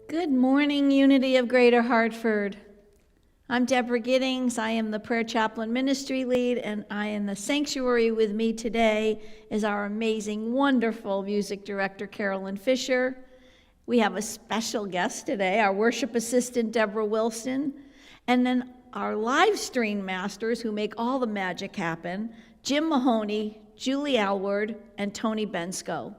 Good morning, Unity of Greater Hartford. I'm Deborah Giddings. I am the Prayer Chaplain Ministry Lead, and I am the sanctuary. With me today is our amazing, wonderful music director, Carolyn Fisher. We have a special guest today, our worship assistant, Deborah Wilson, and then our live stream masters who make all the magic happen, Jim Mahoney, Julie Alward, and Tony Bensko.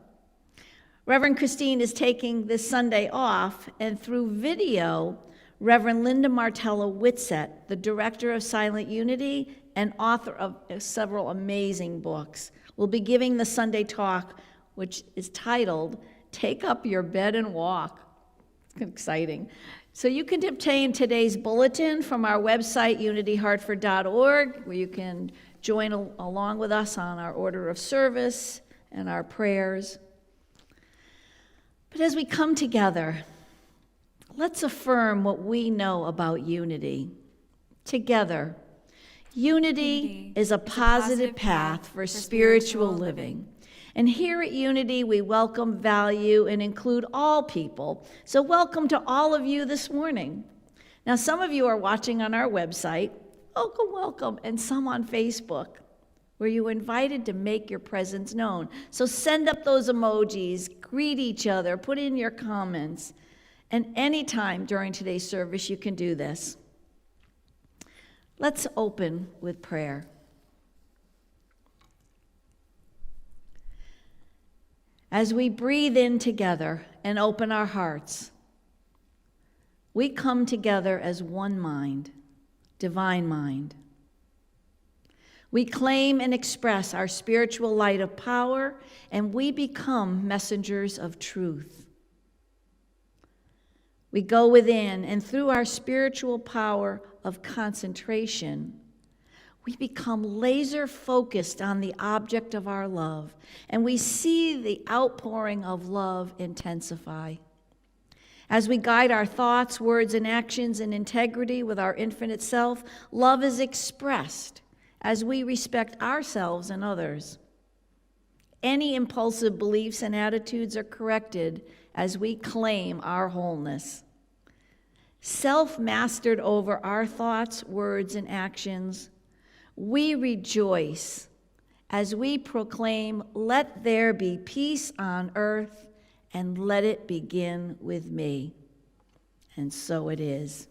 Reverend Christine is taking this Sunday off, and through video, Reverend Linda Martella-Whitsett, the director of Silent Unity and author of several amazing books, will be giving the Sunday talk, which is titled, Take Up Your Bed and Walk. It's exciting. So you can obtain today's bulletin from our website, unityhartford.org, where you can join along with us on our order of service and our prayers. But as we come together, let's affirm what we know about unity. Together, unity is a positive path for spiritual living. And here at Unity, we welcome, value, and include all people. So welcome to all of you this morning. Now, some of you are watching on our website, welcome, and some on Facebook, where you were invited to make your presence known. So send up those emojis, greet each other, put in your comments, and anytime during today's service you can do this. Let's open with prayer. As we breathe in together and open our hearts, we come together as one mind, divine mind. We claim and express our spiritual light of power, and we become messengers of truth. We go within, and through our spiritual power of concentration, we become laser focused on the object of our love, and we see the outpouring of love intensify. As we guide our thoughts, words, and actions in integrity with our infinite self, love is expressed as we respect ourselves and others. Any impulsive beliefs and attitudes are corrected as we claim our wholeness. Self-mastered over our thoughts, words, and actions, we rejoice as we proclaim, let there be peace on earth, and let it begin with me. And so it is.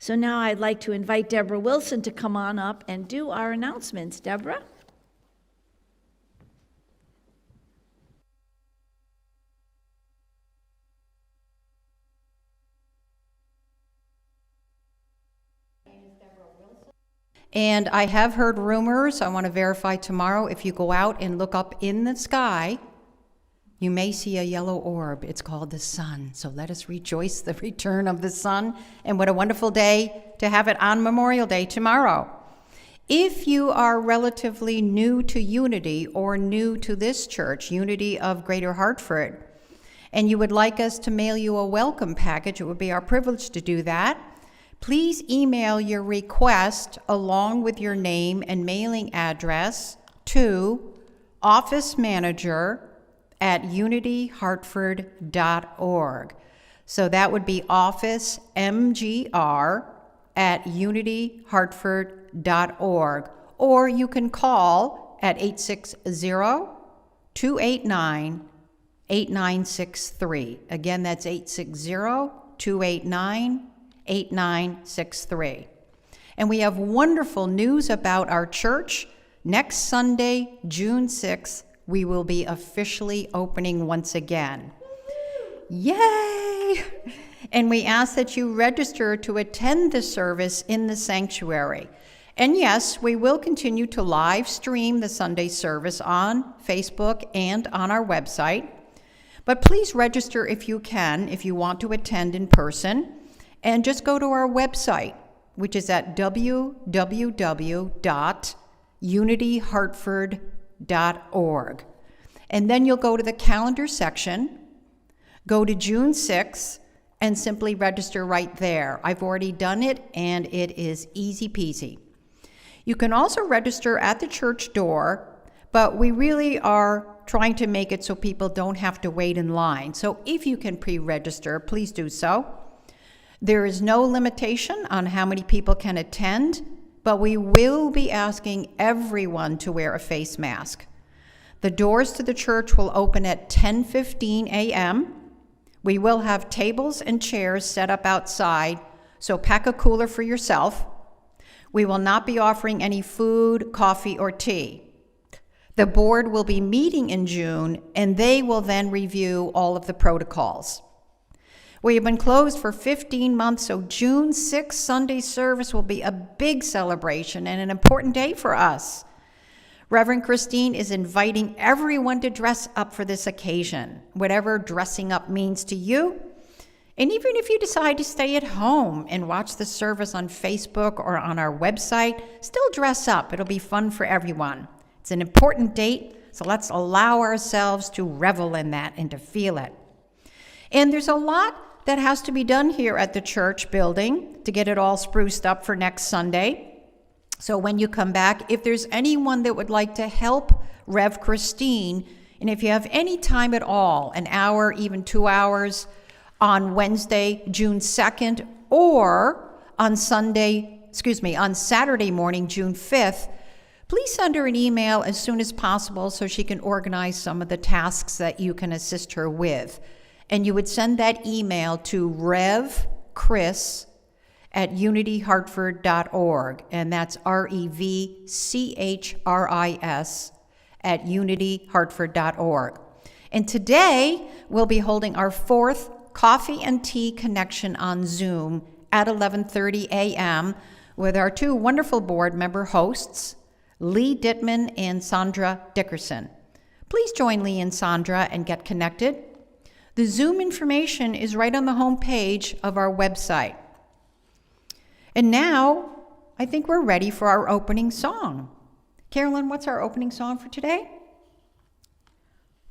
So now I'd like to invite Deborah Wilson to come on up and do our announcements. Deborah? And I have heard rumors, I want to verify tomorrow, if you go out and look up in the sky, you may see a yellow orb. It's called the sun. So let us rejoice the return of the sun. And what a wonderful day to have it on Memorial Day tomorrow. If you are relatively new to Unity or new to this church, Unity of Greater Hartford, and you would like us to mail you a welcome package, it would be our privilege to do that. Please email your request along with your name and mailing address to officemanager@unityhartford.org. So that would be officemgr@unityhartford.org. Or you can call at 860-289-8963. Again, that's 860-289-8963. And we have wonderful news about our church. Next Sunday, June 6th, we will be officially opening once again. Yay! And we ask that you register to attend the service in the sanctuary. And yes, we will continue to live stream the Sunday service on Facebook and on our website. But please register if you can, if you want to attend in person, and just go to our website, which is at www.unityhartford.org. And then you'll go to the calendar section, go to June 6th, and simply register right there. I've already done it, and it is easy peasy. You can also register at the church door, but we really are trying to make it so people don't have to wait in line. So if you can pre-register, please do so. There is no limitation on how many people can attend, but we will be asking everyone to wear a face mask. The doors to the church will open at 10:15 a.m. We will have tables and chairs set up outside, so pack a cooler for yourself. We will not be offering any food, coffee, or tea. The board will be meeting in June, and they will then review all of the protocols. We have been closed for 15 months, so June 6th Sunday service will be a big celebration and an important day for us. Reverend Christine is inviting everyone to dress up for this occasion, whatever dressing up means to you. And even if you decide to stay at home and watch the service on Facebook or on our website, still dress up. It'll be fun for everyone. It's an important date, so let's allow ourselves to revel in that and to feel it. And there's a lot that has to be done here at the church building to get it all spruced up for next Sunday. So when you come back, if there's anyone that would like to help Rev Christine, and if you have any time at all, an hour, even 2 hours, on Wednesday, June 2nd, or on Saturday morning, June 5th, please send her an email as soon as possible so she can organize some of the tasks that you can assist her with. And you would send that email to revchris@unityhartford.org, and that's REVCHRIS at unityhartford.org. And today, we'll be holding our 4th Coffee and Tea Connection on Zoom at 11:30 a.m. with our 2 wonderful board member hosts, Lee Dittman and Sandra Dickerson. Please join Lee and Sandra and get connected. The Zoom information is right on the home page of our website. And now, I think we're ready for our opening song. Carolyn, what's our opening song for today?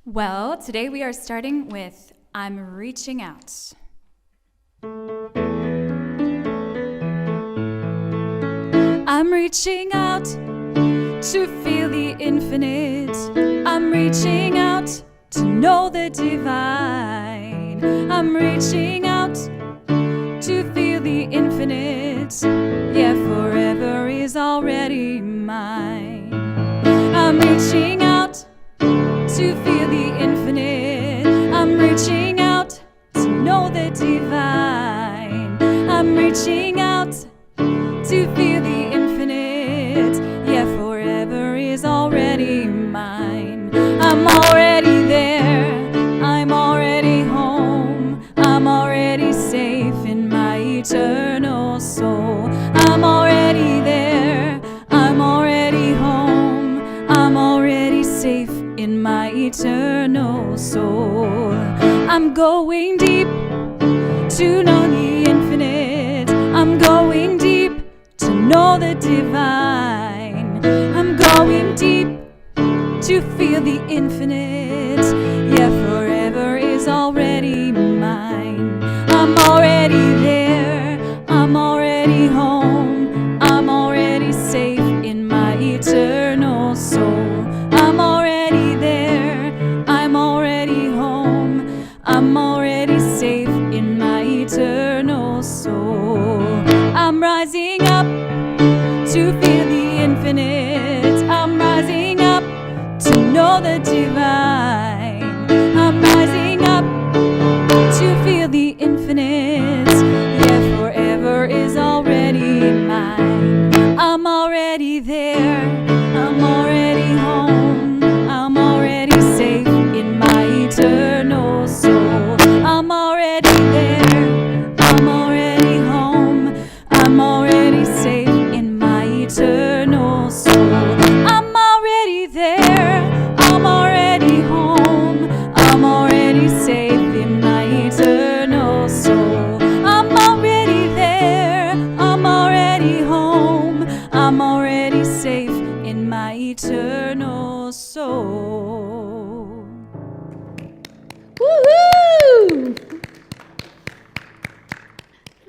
Well, today we are starting with I'm Reaching Out. I'm reaching out to feel the infinite. I'm reaching out to know the divine. I'm reaching out to feel the infinite. Yeah, forever is already mine. I'm reaching out to feel the infinite. I'm reaching out to know the divine. I'm reaching out to feel the infinite. Yeah, forever is already mine. I'm already there. I'm already home. I'm already safe in my eternal soul. I'm already there. I'm already home. I'm already safe in my eternal soul. I'm going deep to know the infinite. I'm going deep to know the divine. I'm going deep to feel the infinite. Yeah, forever is already mine. I'm already there. I'm already home. I'm already safe in my eternal soul. I'm already there. I'm already home. I'm already safe in my eternal soul. I'm rising up to feel the infinite. I'm rising up to know the divine.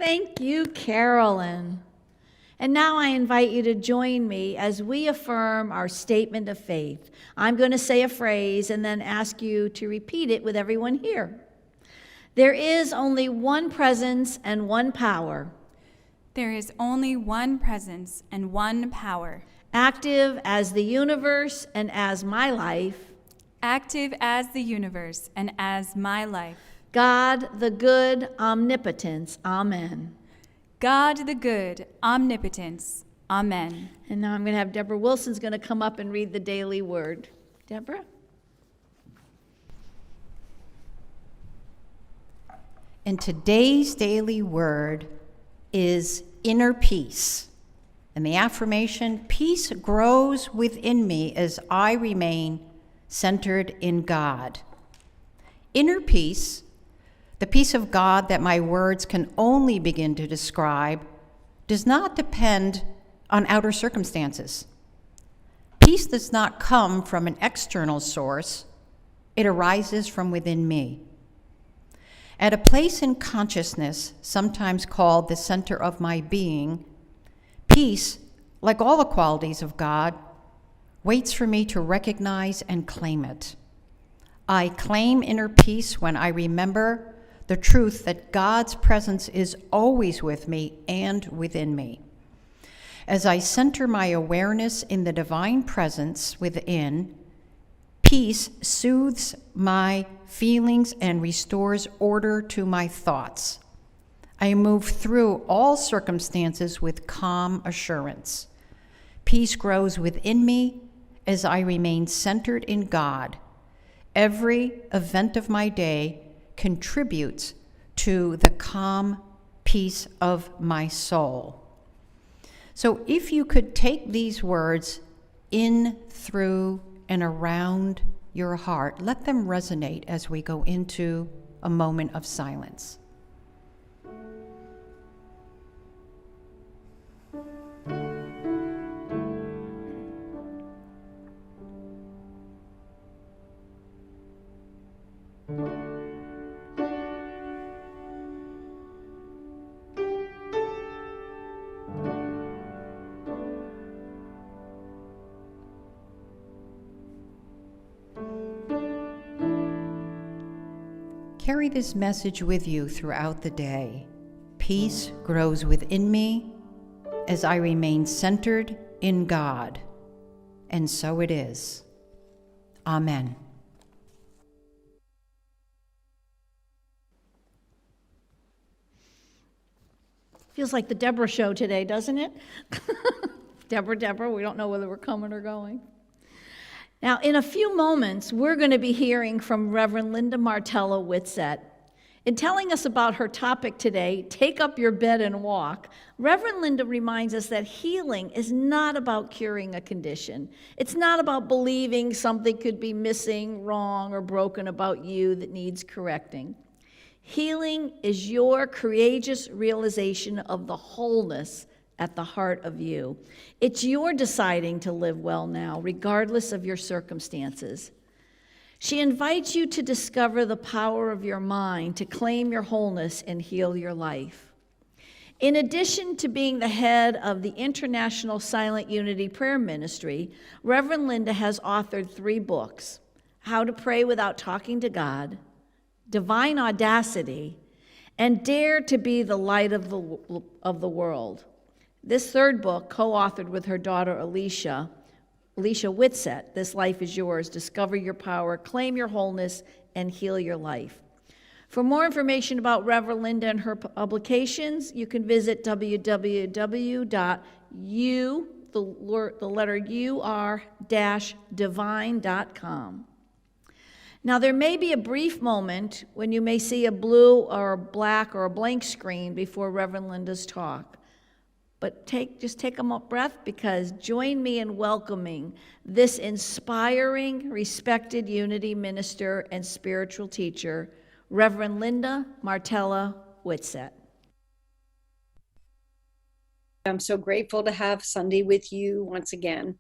Thank you, Carolyn. And now I invite you to join me as we affirm our statement of faith. I'm going to say a phrase and then ask you to repeat it with everyone here. There is only one presence and one power. There is only one presence and one power. Active as the universe and as my life. Active as the universe and as my life. God, the good omnipotence. Amen. God the good, omnipotence. Amen. And now I'm going to have Deborah Wilson's going to come up and read the daily word. Deborah? And today's daily word is inner peace. And the affirmation, peace grows within me as I remain centered in God. Inner peace, the peace of God that my words can only begin to describe, does not depend on outer circumstances. Peace does not come from an external source. It arises from within me. At a place in consciousness, sometimes called the center of my being, peace, like all the qualities of God, waits for me to recognize and claim it. I claim inner peace when I remember the truth that God's presence is always with me and within me. As I center my awareness in the divine presence within, peace soothes my feelings and restores order to my thoughts. I move through all circumstances with calm assurance. Peace grows within me as I remain centered in God. Every event of my day contributes to the calm peace of my soul. So if you could take these words in, through, and around your heart, let them resonate as we go into a moment of silence. Carry this message with you throughout the day. Peace grows within me as I remain centered in God. And so it is. Amen. Feels like the Deborah show today, doesn't it? Deborah, we don't know whether we're coming or going. Now, in a few moments, we're going to be hearing from Reverend Linda Martella-Whitsett. In telling us about her topic today, Take Up Your Bed and Walk, Reverend Linda reminds us that healing is not about curing a condition. It's not about believing something could be missing, wrong, or broken about you that needs correcting. Healing is your courageous realization of the wholeness at the heart of you. It's your deciding to live well now, regardless of your circumstances. She invites you to discover the power of your mind to claim your wholeness and heal your life. In addition to being the head of the International Silent Unity Prayer Ministry, Reverend Linda has authored 3 books: How to Pray Without Talking to God, Divine Audacity, and Dare to Be the Light of the World. This 3rd book, co-authored with her daughter Alicia Whitsett, This Life is Yours, Discover Your Power, Claim Your Wholeness, and Heal Your Life. For more information about Reverend Linda and her publications, you can visit www.ur-divine.com. Now, there may be a brief moment when you may see a blue or a black or a blank screen before Reverend Linda's talk. But just take a breath, because join me in welcoming this inspiring, respected Unity minister and spiritual teacher, Reverend Linda Martella-Whitsett. I'm so grateful to have Sunday with you once again.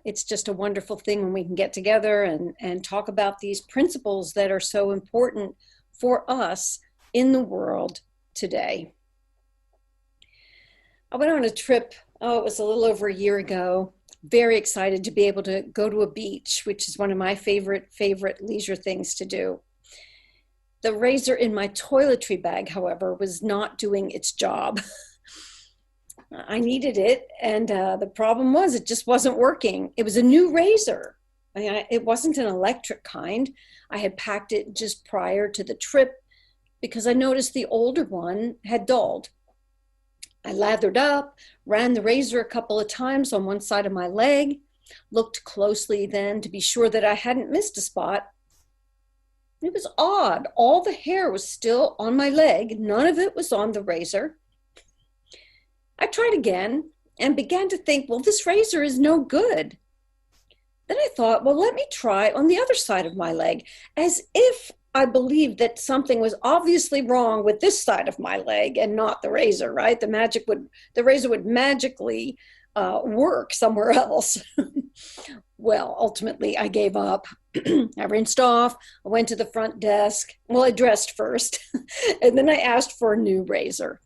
It's just a wonderful thing when we can get together and talk about these principles that are so important for us in the world today. I went on a trip, it was a little over a year ago. Very excited to be able to go to a beach, which is one of my favorite leisure things to do. The razor in my toiletry bag, however, was not doing its job. I needed it, and the problem was it just wasn't working. It was a new razor. It wasn't an electric kind. I had packed it just prior to the trip because I noticed the older one had dulled. I lathered up, ran the razor a couple of times on one side of my leg, looked closely then to be sure that I hadn't missed a spot. It was odd. All the hair was still on my leg. None of it was on the razor. I tried again and began to think, well, this razor is no good. Then I thought, well, let me try on the other side of my leg, as if I believed that something was obviously wrong with this side of my leg and not the razor, right? The razor would magically work somewhere else. Well, ultimately, I gave up. I rinsed off. I went to the front desk. Well, I dressed first, and then I asked for a new razor.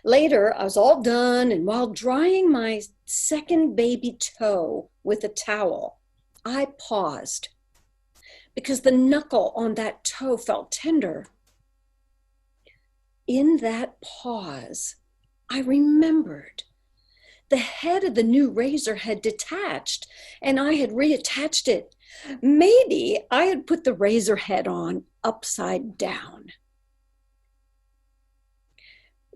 Later, I was all done, and while drying my second baby toe with a towel, I paused because the knuckle on that toe felt tender. In that pause, I remembered the head of the new razor had detached, and I had reattached it. Maybe I had put the razor head on upside down.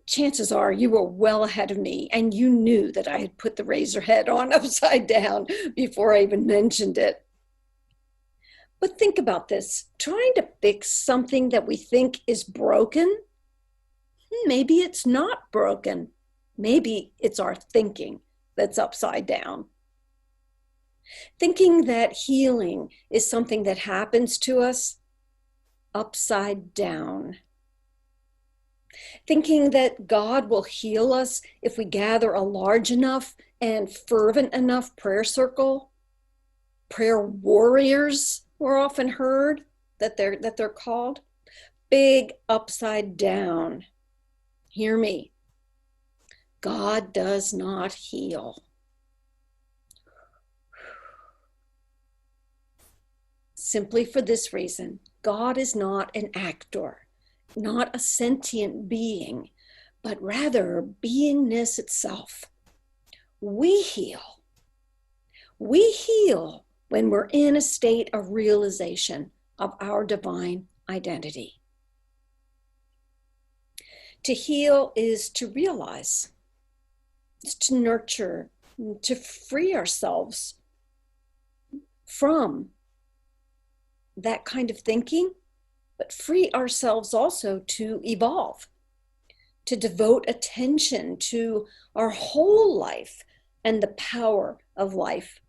Chances are you were well ahead of me, and you knew that I had put the razor head on upside down before I even mentioned it. But think about this. Trying to fix something that we think is broken, maybe it's not broken. Maybe it's our thinking that's upside down. Thinking that healing is something that happens to us upside down. Thinking that God will heal us if we gather a large enough and fervent enough prayer circle. Prayer warriors were often heard that they're called. Big upside down. Hear me. God does not heal. Simply for this reason, God is not an actor, not a sentient being, but rather beingness itself. We heal. We heal when we're in a state of realization of our divine identity. To heal is to realize. It's to nurture, to free ourselves from that kind of thinking, but free ourselves also to evolve, to devote attention to our whole life and the power of life.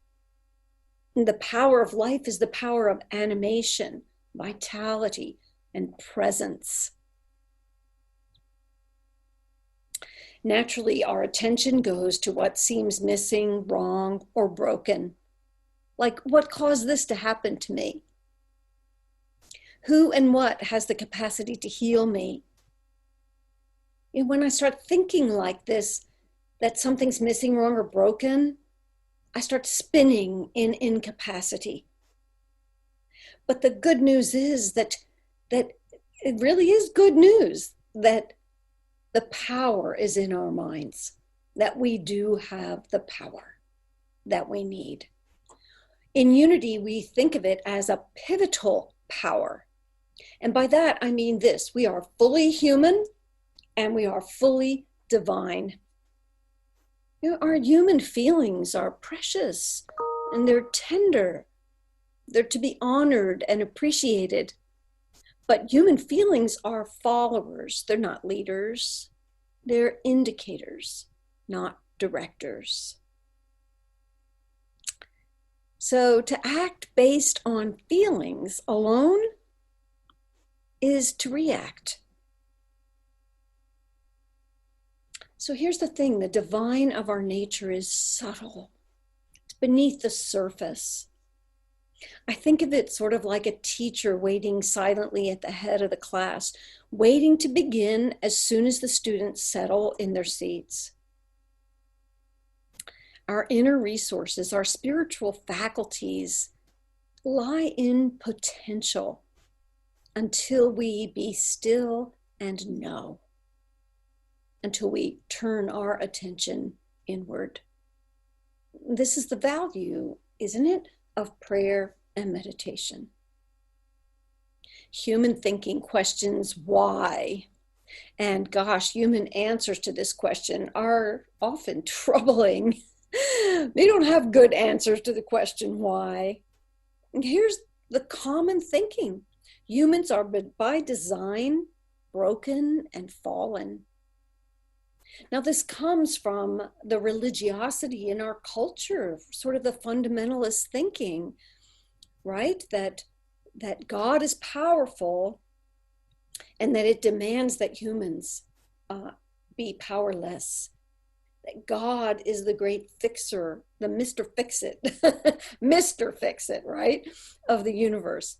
And the power of life is the power of animation, vitality, and presence. Naturally, our attention goes to what seems missing, wrong, or broken. Like, what caused this to happen to me? Who and what has the capacity to heal me? And when I start thinking like this, that something's missing, wrong, or broken, I start spinning in incapacity. But the good news is that it really is good news that the power is in our minds, that we do have the power that we need. In unity, we think of it as a pivotal power. And by that, I mean this: we are fully human and we are fully divine. You know, our human feelings are precious and they're tender. They're to be honored and appreciated. But human feelings are followers. They're not leaders. They're indicators, not directors. So to act based on feelings alone is to react. So here's the thing: the divine of our nature is subtle. It's beneath the surface. I think of it sort of like a teacher waiting silently at the head of the class, waiting to begin as soon as the students settle in their seats. our inner resources, our spiritual faculties lie in potential until we be still and know, until we turn our attention inward. This is the value, isn't it, of prayer and meditation. Human thinking questions why, and gosh, human answers to this question are often troubling. They don't have good answers to the question why. Here's the common thinking. Humans are by design broken and fallen. Now, this comes from the religiosity in our culture, sort of the fundamentalist thinking, right? That God is powerful and that it demands that humans be powerless. That God is the great fixer, the Mr. Fix-It, Mr. Fix-It, right, of the universe.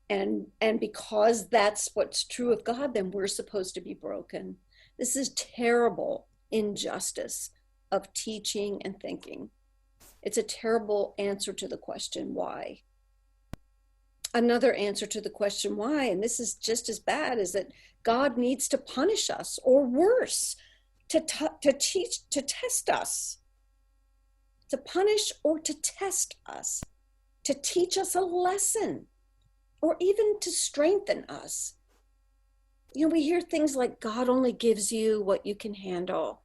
And because that's what's true of God, then we're supposed to be broken. This is terrible injustice of teaching and thinking. It's a terrible answer to the question why. Another answer to the question why, and this is just as bad, is that God needs to punish us, or worse, to test us, to punish or to test us, to teach us a lesson, or even to strengthen us. You know, we hear things like God only gives you what you can handle.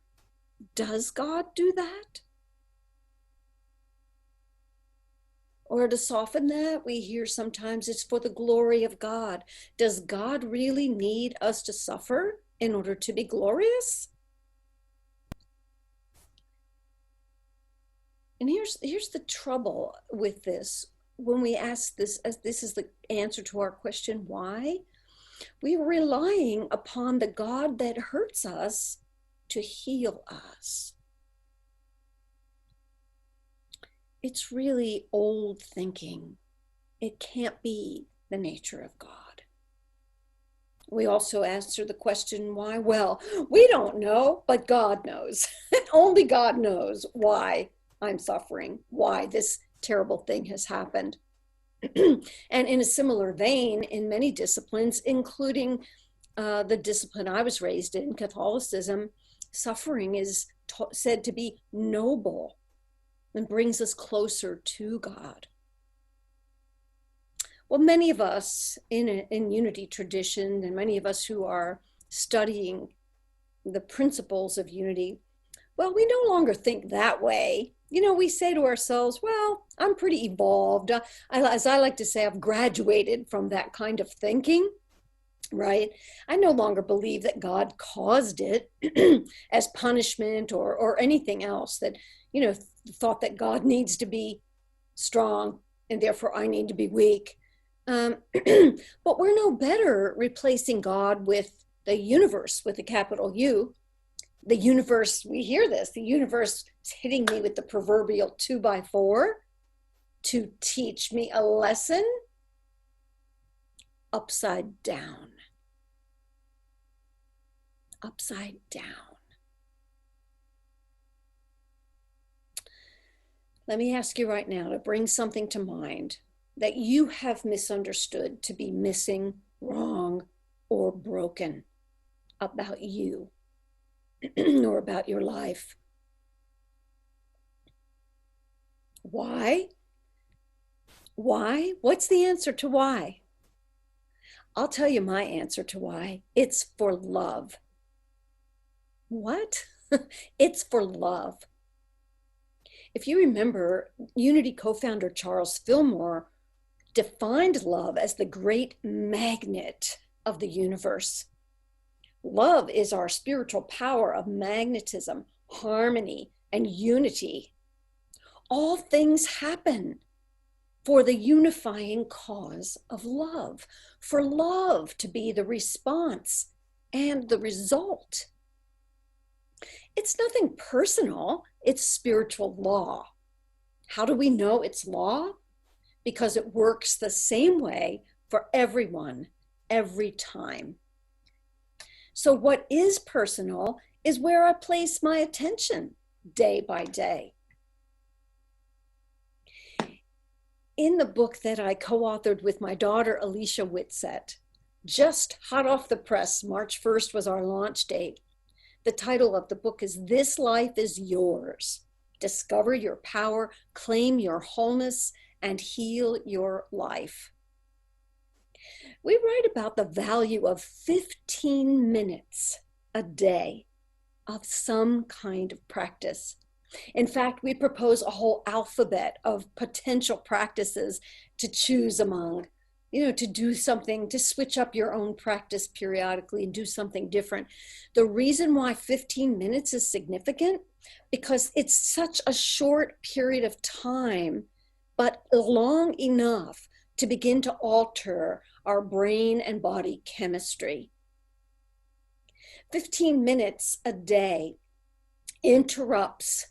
Does God do that? Or to soften that, we hear sometimes it's for the glory of God. Does God really need us to suffer in order to be glorious? And here's the trouble with this. When we ask this, as this is the answer to our question, why? We are relying upon the God that hurts us to heal us. It's really old thinking. It can't be the nature of God. We also answer the question, why? Well, we don't know, but God knows. Only God knows why I'm suffering, why this terrible thing has happened. And in a similar vein, in many disciplines, including the discipline I was raised in, Catholicism, suffering is said to be noble and brings us closer to God. Well, many of us in unity tradition, and many of us who are studying the principles of unity, well, we no longer think that way. You know, we say to ourselves, well, I'm pretty evolved. As I like to say, I've graduated from that kind of thinking, right? I no longer believe that God caused it as punishment or anything else, that, you know, thought that God needs to be strong and therefore I need to be weak. But we're no better replacing God with the universe with a capital U. The universe, we hear this, the universe is hitting me with the proverbial 2x4 to teach me a lesson upside down. Upside down. Let me ask you right now to bring something to mind that you have misunderstood to be missing, wrong, or broken about you or about your life. Why? Why? What's the answer to why? I'll tell you my answer to why. It's for love. What? It's for love. If you remember, Unity co-founder Charles Fillmore defined love as the great magnet of the universe. Love is our spiritual power of magnetism, harmony, and unity. All things happen for the unifying cause of love, for love to be the response and the result. It's nothing personal, it's spiritual law. How do we know it's law? Because it works the same way for everyone, every time. So what is personal is where I place my attention. day by day. In the book that I co-authored with my daughter, Martella-Whitsett, just hot off the press, March 1st was our launch date. The title of the book is This Life is Yours. Discover your power, claim your wholeness, and heal your life. We write about the value of 15 minutes a day of some kind of practice. In fact, we propose a whole alphabet of potential practices to choose among, to do something, to switch up your own practice periodically and do something different. The reason why 15 minutes is significant, because it's such a short period of time, but long enough to begin to alter our brain and body chemistry. 15 minutes a day interrupts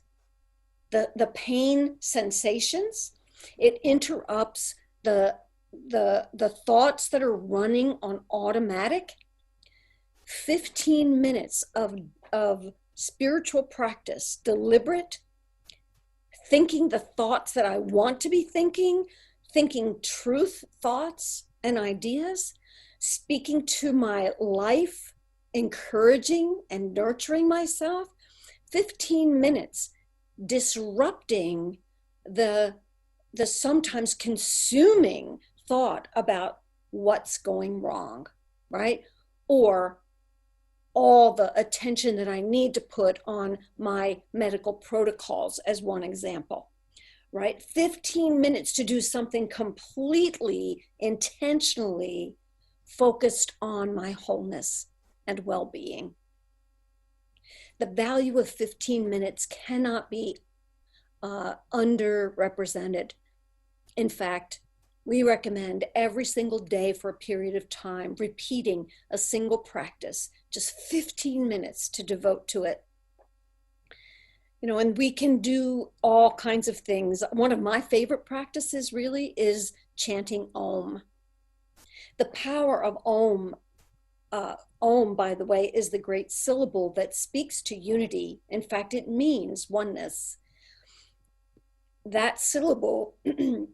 the pain sensations. It interrupts the thoughts that are running on automatic. 15 minutes of spiritual practice, deliberate, thinking the thoughts that I want to be thinking truth thoughts and ideas, speaking to my life, encouraging and nurturing myself. 15 minutes disrupting the sometimes consuming thought about what's going wrong, right? Or all the attention that I need to put on my medical protocols, as one example, right? 15 minutes to do something completely intentionally focused on my wholeness and well-being. The value of 15 minutes cannot be underrepresented. In fact, we recommend every single day for a period of time, repeating a single practice, just 15 minutes to devote to it. And we can do all kinds of things. One of my favorite practices really is chanting Om. The power of Om, Om, by the way, is the great syllable that speaks to unity. In fact, it means oneness. That syllable,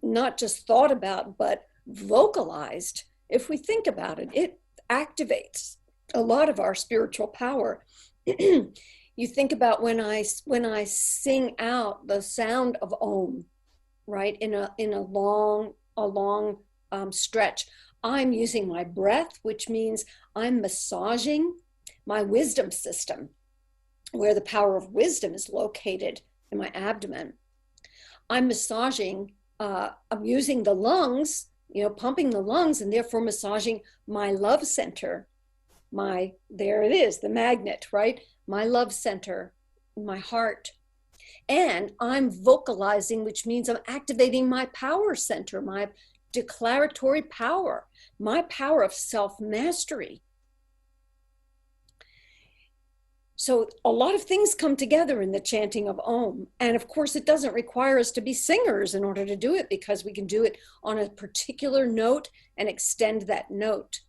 not just thought about, but vocalized, if we think about it, it activates a lot of our spiritual power. You think about when I sing out the sound of Om, right, in a long stretch, I'm using my breath, which means I'm massaging my wisdom system, where the power of wisdom is located in my abdomen. I'm massaging, I'm using the lungs, pumping the lungs, and therefore massaging my love center. There it is, the magnet, right? My love center, my heart. And I'm vocalizing, which means I'm activating my power center, my declaratory power, my power of self-mastery. So a lot of things come together in the chanting of Om. And of course, it doesn't require us to be singers in order to do it, because we can do it on a particular note and extend that note.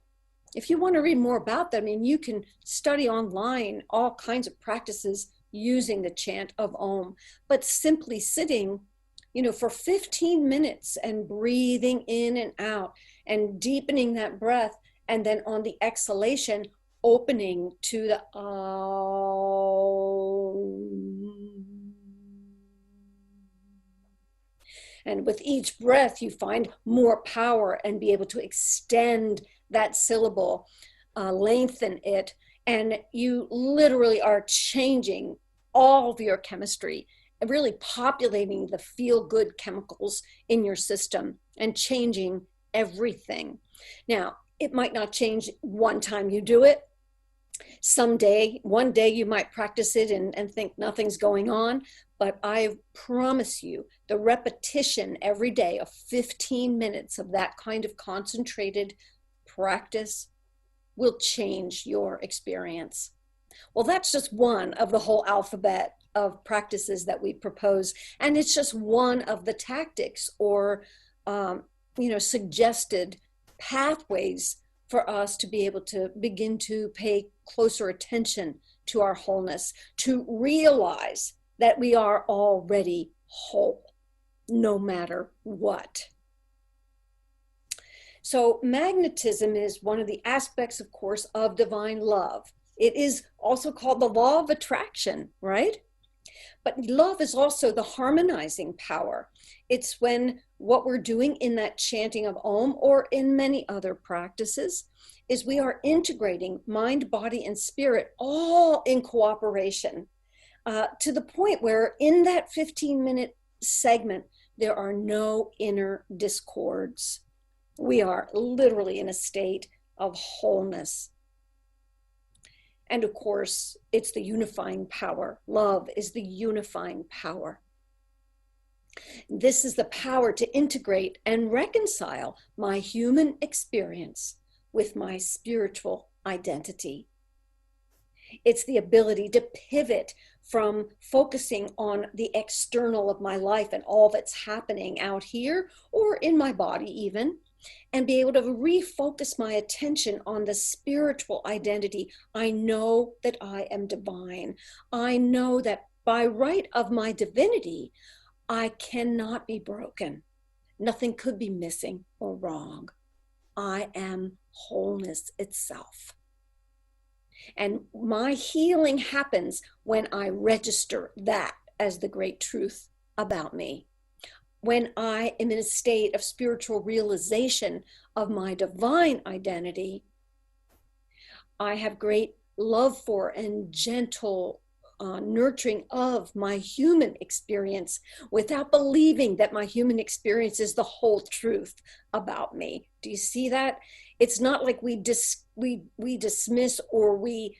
If you want to read more about that, you can study online all kinds of practices using the chant of Om, but simply sitting, for 15 minutes and breathing in and out and deepening that breath. And then on the exhalation, opening to the Om. And with each breath, you find more power and be able to extend that syllable, lengthen it, and you literally are changing all of your chemistry and really populating the feel-good chemicals in your system and changing everything. Now, it might not change one time you do it. One day you might practice it and think nothing's going on, but I promise you the repetition every day of 15 minutes of that kind of concentrated practice will change your experience. Well, that's just one of the whole alphabet of practices that we propose, and it's just one of the tactics or suggested pathways for us to be able to begin to pay closer attention to our wholeness, to realize that we are already whole, no matter what. So magnetism is one of the aspects, of course, of divine love. It is also called the law of attraction, right? But love is also the harmonizing power. It's when what we're doing in that chanting of Om, or in many other practices, is we are integrating mind, body, and spirit all in cooperation, to the point where in that 15-minute segment, there are no inner discords. We are literally in a state of wholeness. And of course, it's the unifying power. Love is the unifying power. This is the power to integrate and reconcile my human experience with my spiritual identity. It's the ability to pivot from focusing on the external of my life and all that's happening out here or in my body even, and be able to refocus my attention on the spiritual identity. I know that I am divine. I know that by right of my divinity, I cannot be broken. Nothing could be missing or wrong. I am wholeness itself. And my healing happens when I register that as the great truth about me. When I am in a state of spiritual realization of my divine identity, I have great love for and gentle nurturing of my human experience without believing that my human experience is the whole truth about me. Do you see that? It's not like we dismiss or we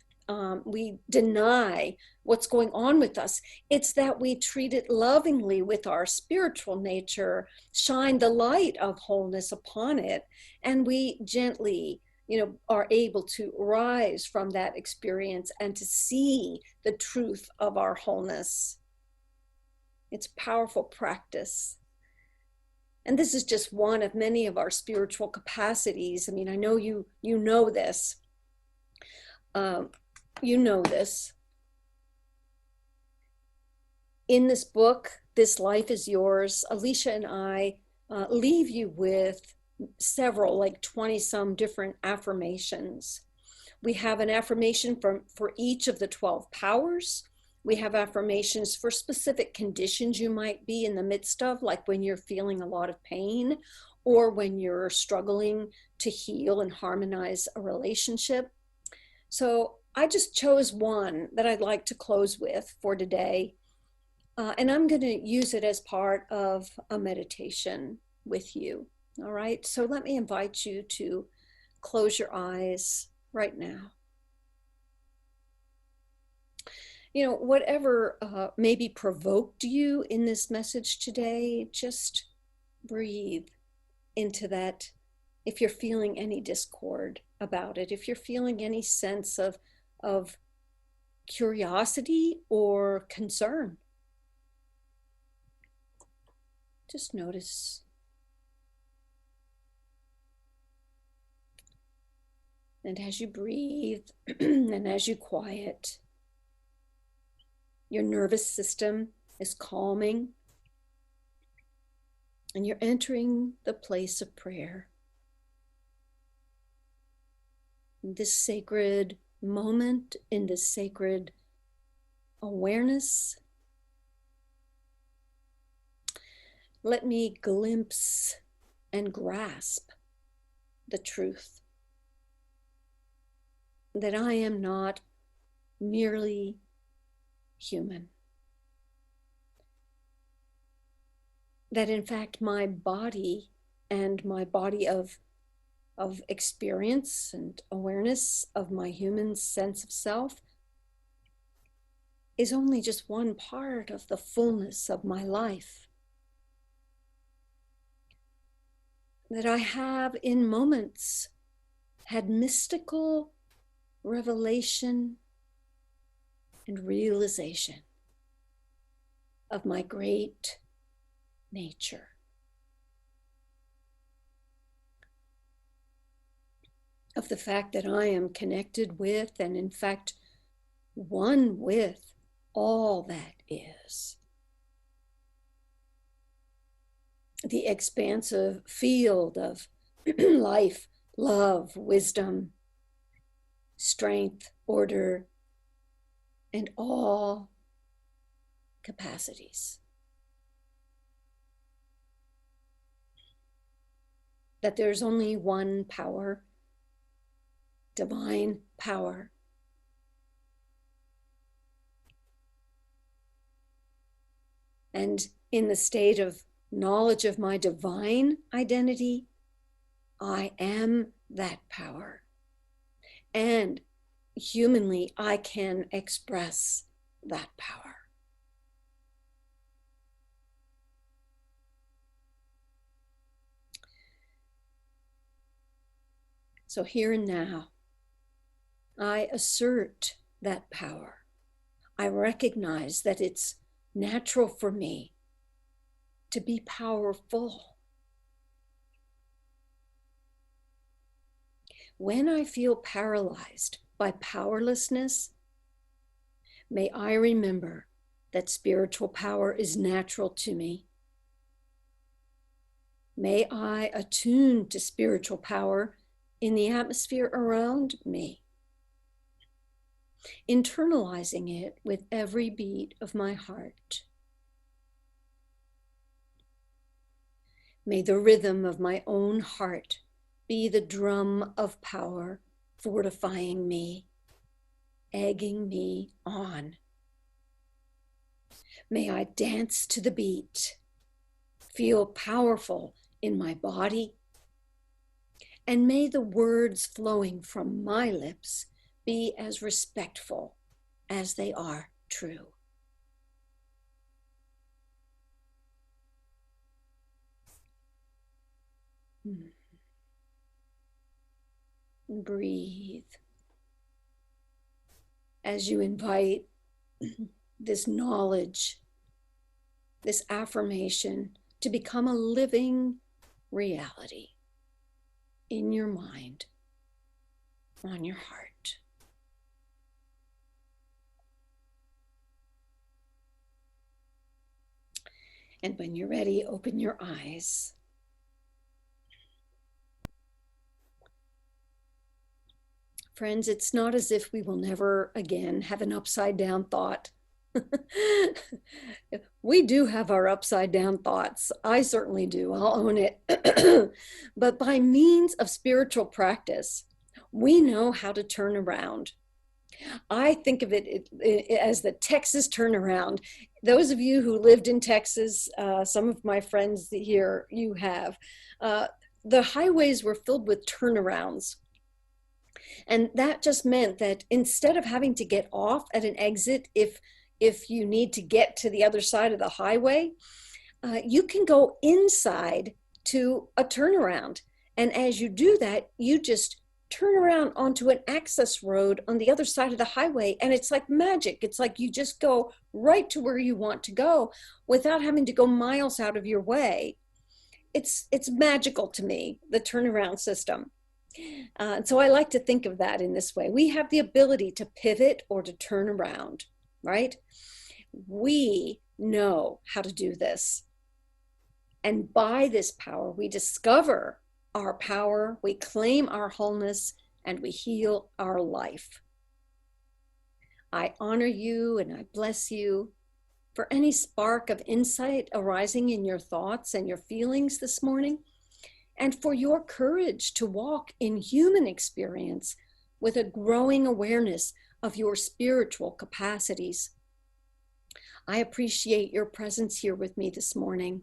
deny what's going on with us. It's that we treat it lovingly with our spiritual nature, shine the light of wholeness upon it, and we gently, are able to rise from that experience and to see the truth of our wholeness. It's powerful practice. And this is just one of many of our spiritual capacities. I mean, I know you know this. You know this. In this book, This Life is Yours, Alicia and I leave you with several, like 20 some different affirmations. We have an affirmation for each of the 12 powers. We have affirmations for specific conditions you might be in the midst of, like when you're feeling a lot of pain or when you're struggling to heal and harmonize a relationship. So I just chose one that I'd like to close with for today. And I'm going to use it as part of a meditation with you. All right. So let me invite you to close your eyes right now. Whatever maybe provoked you in this message today, just breathe into that. If you're feeling any discord about it, if you're feeling any sense of curiosity or concern, just notice. And as you breathe and as you quiet, your nervous system is calming and you're entering the place of prayer. In this sacred moment, in this sacred awareness, let me glimpse and grasp the truth that I am not merely human. That in fact my body and my body of experience and awareness of my human sense of self is only just one part of the fullness of my life. That I have in moments had mystical revelation and realization of my great nature. Of the fact that I am connected with and in fact one with all that is. The expansive field of life, love, wisdom, strength, order, and all capacities. That there's only one power, divine power. And in the state of knowledge of my divine identity, I am that power. And humanly, I can express that power. So here and now, I assert that power. I recognize that it's natural for me to be powerful. When I feel paralyzed by powerlessness, may I remember that spiritual power is natural to me. May I attune to spiritual power in the atmosphere around me, internalizing it with every beat of my heart. May the rhythm of my own heart be the drum of power, fortifying me, egging me on. May I dance to the beat, feel powerful in my body, and may the words flowing from my lips be as respectful as they are true. Breathe as you invite this knowledge, this affirmation to become a living reality in your mind, on your heart. And when you're ready, open your eyes. Friends, it's not as if we will never again have an upside down thought. We do have our upside down thoughts. I certainly do. I'll own it. But by means of spiritual practice, we know how to turn around. I think of it as the Texas turnaround. Those of you who lived in Texas, some of my friends here, you have, the highways were filled with turnarounds. And that just meant that instead of having to get off at an exit, if you need to get to the other side of the highway, you can go inside to a turnaround. And as you do that, you just turn around onto an access road on the other side of the highway. And it's like magic. It's like you just go right to where you want to go without having to go miles out of your way. It's magical to me, the turnaround system. So I like to think of that in this way. We have the ability to pivot or to turn around, right? We know how to do this. And by this power, we discover our power, we claim our wholeness, and we heal our life. I honor you and I bless you for any spark of insight arising in your thoughts and your feelings this morning, and for your courage to walk in human experience with a growing awareness of your spiritual capacities. I appreciate your presence here with me this morning.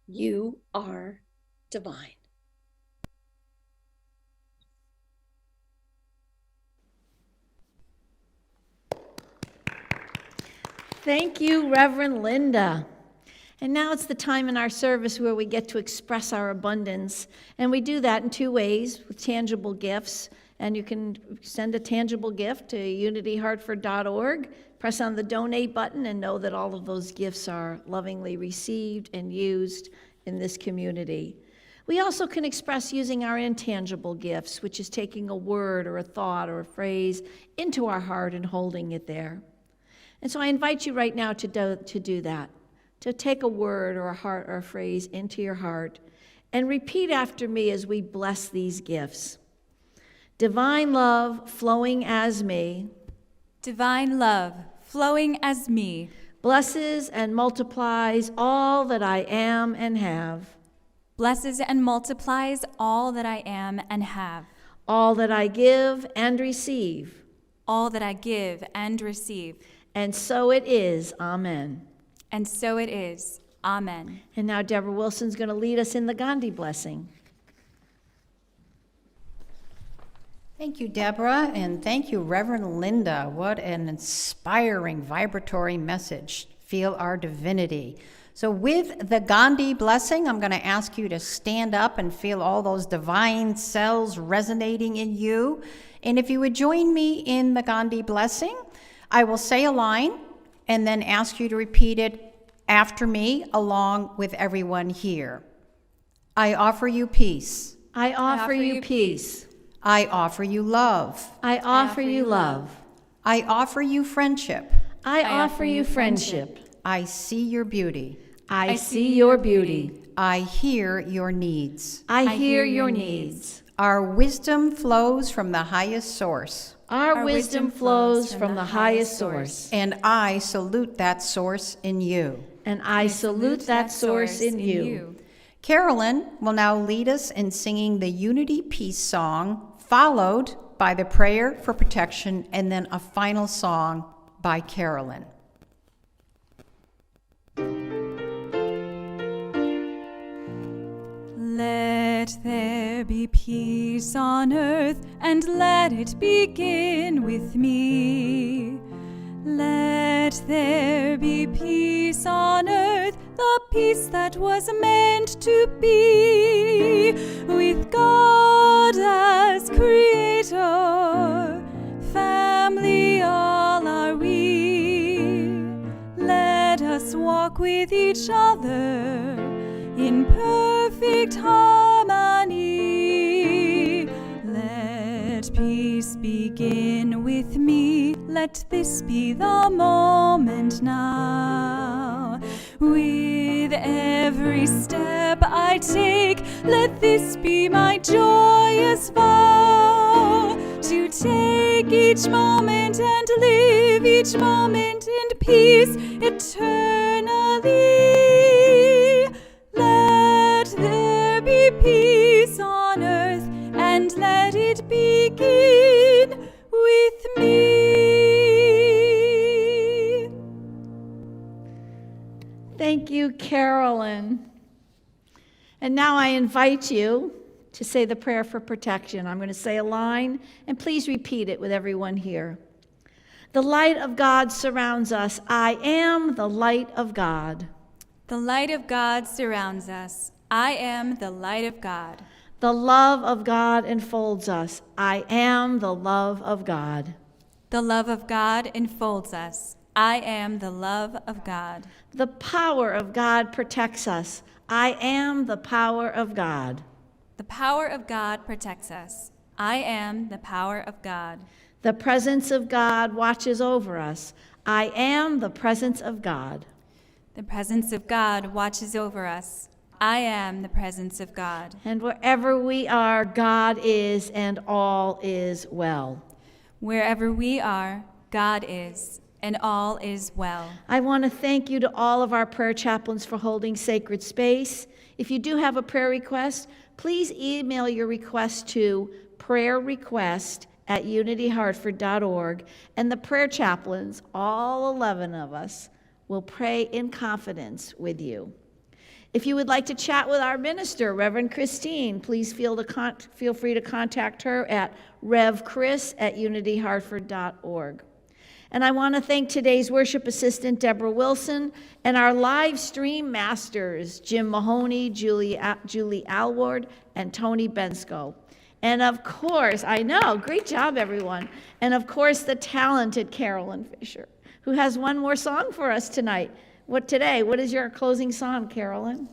You are divine. Thank you, Reverend Linda. And now it's the time in our service where we get to express our abundance. And we do that in two ways, with tangible gifts. And you can send a tangible gift to unityhartford.org, press on the donate button, and know that all of those gifts are lovingly received and used in this community. We also can express using our intangible gifts, which is taking a word or a thought or a phrase into our heart and holding it there. And so I invite you right now to do that, to take a word or a heart or a phrase into your heart and repeat after me as we bless these gifts. Divine love flowing as me, Divine love flowing as me, blesses and multiplies all that I am and have, blesses and multiplies all that I am and have, all that I give and receive. all that I give and receive. And so it is. Amen. And so it is. Amen. And now Deborah Wilson's going to lead us in the Gandhi blessing. Thank you, Deborah, and thank you, Reverend Linda. What an inspiring, vibratory message. Feel our divinity. So with the Gandhi blessing, I'm going to ask you to stand up and feel all those divine cells resonating in you. And if you would join me in the Gandhi blessing, I will say a line and then ask you to repeat it after me along with everyone here. I offer you peace. I offer you peace. I offer you love. I offer you love. I offer you friendship. I offer you friendship. I see your beauty. I see your beauty. I hear your needs. I hear your needs. Our wisdom flows from the highest source, Our wisdom flows from the highest source. and I salute that source in you. And I salute that source in you. Carolyn will now lead us in singing the Unity Peace song, followed by the prayer for protection, and then a final song by Carolyn. Let there be peace on earth, and let it begin with me. Let there be peace on earth, the peace that was meant to be, with God as creator, family all are we. Let us walk with each other in perfect harmony. Let peace begin with me. Let this be the moment now. With every step I take, let this be my joyous vow, to take each moment and live each moment in peace eternally. Let there be peace on earth, and let it begin with me. Thank you, Carolyn. And now I invite you to say the prayer for protection. I'm going to say a line, and please repeat it with everyone here. The light of God surrounds us. I am the light of God. The light of God surrounds us. I am the light of God. The love of God enfolds us. I am the love of God. The love of God enfolds us. I am the love of God. The power of God protects us. I am the power of God. The power of God protects us. I am the power of God. The presence of God watches over us. I am the presence of God. The presence of God watches over us. I am the presence of God. And wherever we are, God is, and all is well. Wherever we are, God is, and all is well. I want to thank you to all of our prayer chaplains for holding sacred space. If you do have a prayer request, please email your request to prayerrequest@unityhartford.org, and the prayer chaplains, all 11 of us, will pray in confidence with you. If you would like to chat with our minister, Reverend Christine, please feel free to contact her at revchris@unityhartford.org. And I want to thank today's worship assistant, Deborah Wilson, and our live stream masters, Jim Mahoney, Julie Alward, and Tony Bensko. And of course, I know, great job, everyone. And of course, the talented Carolyn Fisher, who has one more song for us tonight. What is your closing song, Carolyn?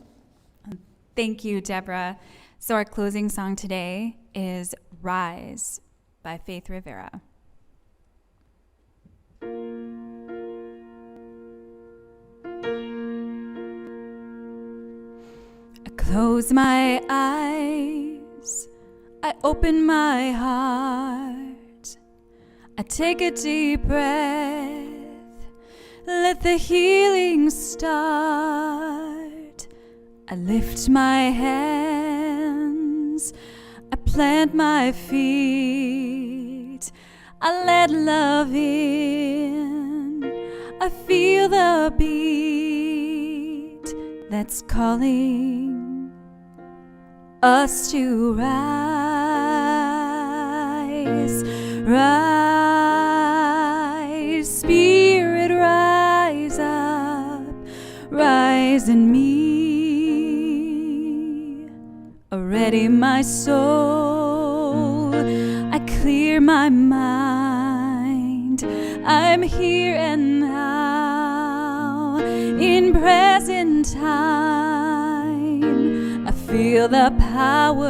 Thank you, Deborah. So our closing song today is Rise by Faith Rivera. close my eyes, I open my heart, I take a deep breath, let the healing start. I lift my hands, I plant my feet, I let love in, I feel the beat that's calling us to rise, rise, Spirit, rise up, rise in me. Already my soul, I clear my mind, I'm here and now, in present time, I feel the power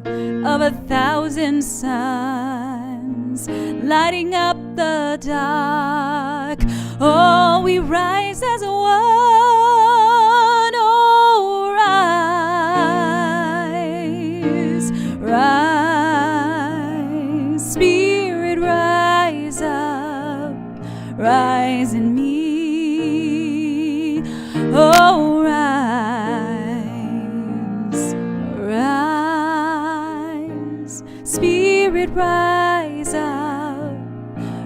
of 1,000 suns lighting up the dark. Oh, we rise as one. Oh, rise, rise, Spirit, rise up, rise in me. Oh, rise, rise, Spirit, rise up,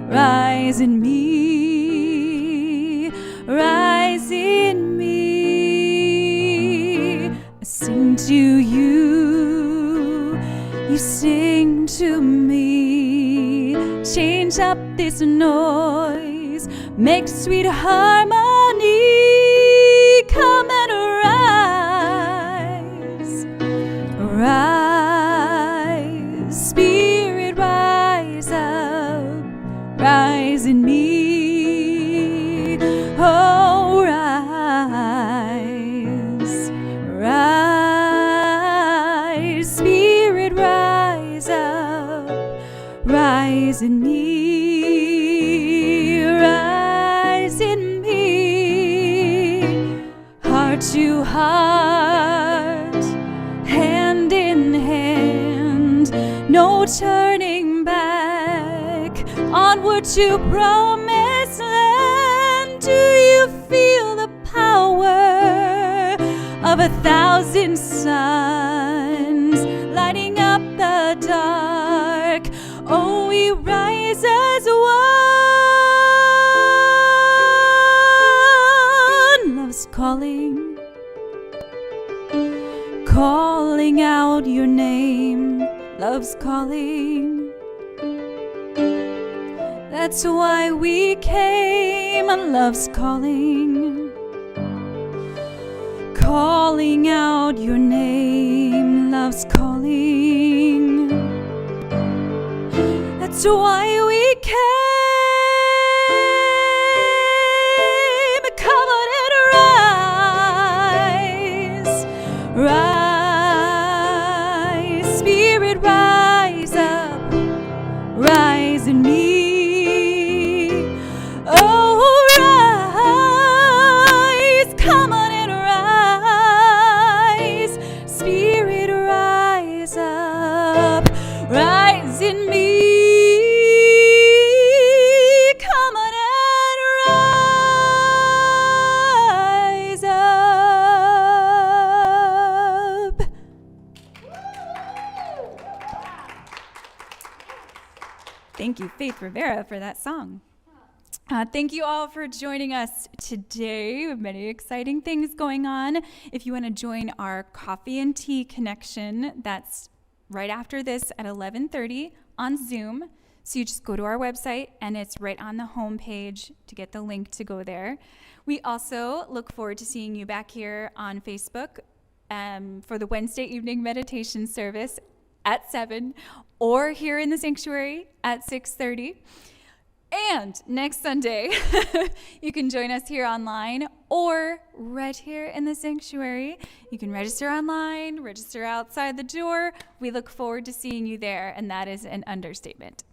rise in me, rise in me. I sing to you, you sing to me. Change up this noise, make sweet harmony. Come and rise, rise, Spirit, rise up, rise in me. Oh, rise, rise, Spirit, rise up, rise in me, rise in me. Heart to heart, hand in hand, no turning back, onward to promised land. Do you feel the power of 1,000 suns lighting up the dark? Oh, we rise as one. Love's calling, calling out your name. Love's calling. That's why we came. Love's calling, calling out your name. Love's calling. That's why we came. Come on and rise, rise, Spirit, rise up, rise in me. Oh, rise, come on and rise, Spirit, rise up, rise in me. Come on and rise up. Thank you, Faith Rivera, for that song. Thank you all for joining us today. We have many exciting things going on. If you want to join our coffee and tea connection, that's right after this at 11:30 on Zoom. So you just go to our website, and it's right on the home page to get the link to go there. We also look forward to seeing you back here on Facebook for the Wednesday evening meditation service at 7, or here in the sanctuary at 6:30. And next Sunday, you can join us here online or right here in the sanctuary. You can register online, register outside the door. We look forward to seeing you there, and that is an understatement.